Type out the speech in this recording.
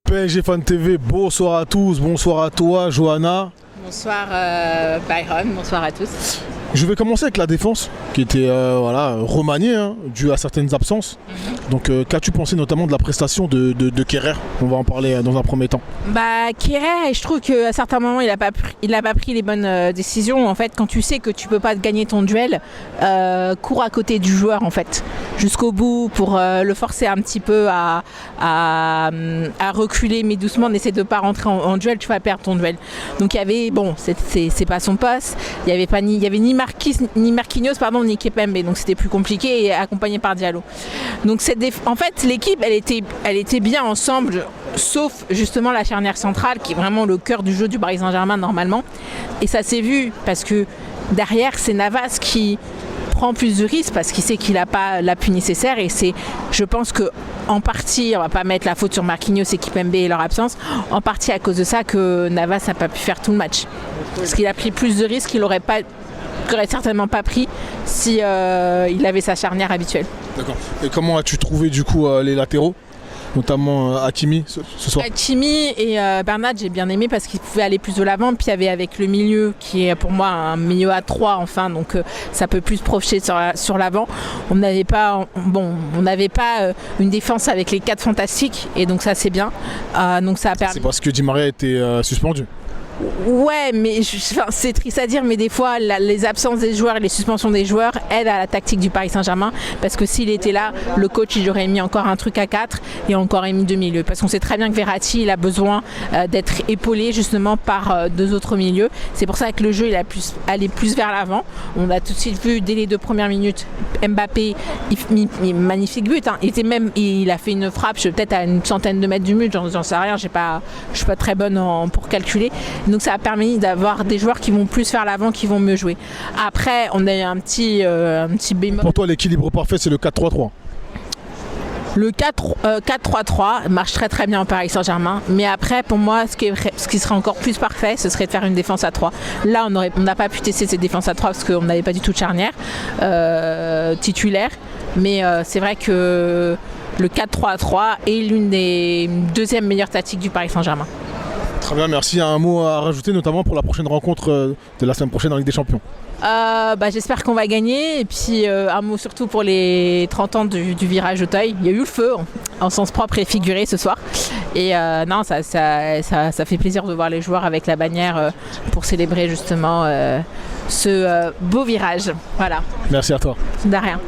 PSG Fan TV, bonsoir à tous, bonsoir à toi Johanna. Bonsoir Byron, bonsoir à tous. Je vais commencer avec la défense qui était remaniée due à certaines absences. Donc qu'as-tu pensé notamment de la prestation de Kerrer? On va en parler dans un premier temps. Kerrer, je trouve qu'à certains moments il a pas pris les bonnes décisions. En fait, quand tu sais que tu peux pas gagner ton duel, cours à côté du joueur en fait, jusqu'au bout pour le forcer un petit peu à reculer, mais doucement, n'essaie de pas rentrer en duel, tu vas perdre ton duel. Donc il y avait, bon, c'est pas son poste, il y avait ni Marquinhos ni Kipembe, donc c'était plus compliqué, et accompagné par Diallo. Donc en fait l'équipe elle était bien ensemble, sauf justement la charnière centrale qui est vraiment le cœur du jeu du Paris Saint-Germain normalement, et ça s'est vu parce que derrière c'est Navas qui prend plus de risques parce qu'il sait qu'il n'a pas l'appui nécessaire, et c'est, je pense que en partie, on va pas mettre la faute sur Marquinhos et Kipembe et leur absence, en partie à cause de ça que Navas n'a pas pu faire tout le match, parce qu'il a pris plus de risques qu'il n'aurait certainement pas pris si il avait sa charnière habituelle. D'accord. Et comment as-tu trouvé du coup les latéraux, notamment Hakimi ce soir? Hakimi et Bernat, j'ai bien aimé parce qu'ils pouvaient aller plus de l'avant, puis il y avait avec le milieu qui est pour moi un milieu à 3 enfin, donc ça peut plus se projeter sur l'avant. On n'avait pas une défense avec les 4 fantastiques, et donc ça c'est bien. Donc ça a permis. C'est parce que Di Maria était suspendu. Ouais, mais c'est triste à dire, mais des fois les absences des joueurs et les suspensions des joueurs aident à la tactique du Paris Saint-Germain, parce que s'il était là, le coach il aurait mis encore un truc à 4 et encore mis 2 milieux, parce qu'on sait très bien que Verratti il a besoin d'être épaulé justement par 2 autres milieux. C'est pour ça que le jeu il a allé plus vers l'avant. On a tout de suite vu dès les 2 premières minutes Mbappé, magnifique but, hein. Il a fait une frappe peut-être à une centaine de mètres du but, j'en sais rien, je suis pas très bonne pour calculer. Donc ça a permis d'avoir des joueurs qui vont plus vers l'avant, qui vont mieux jouer. Après, on a eu un petit bémol. Pour toi, l'équilibre parfait, c'est le 4-3-3. Le 4-3-3 marche très très bien au Paris Saint-Germain, mais après pour moi ce qui serait encore plus parfait, ce serait de faire une défense à 3. Là on n'a pas pu tester cette défense à 3 parce qu'on n'avait pas du tout de charnière titulaire, mais c'est vrai que le 4-3-3 est l'une des deuxièmes meilleures tactiques du Paris Saint-Germain. Très bien, merci. Un mot à rajouter notamment pour la prochaine rencontre de la semaine prochaine en Ligue des Champions? J'espère qu'on va gagner, et puis un mot surtout pour les 30 ans du virage Auteuil. Il y a eu le feu en sens propre et figuré ce soir, et non, ça fait plaisir de voir les joueurs avec la bannière pour célébrer justement ce beau virage. Voilà. Merci à toi. De rien.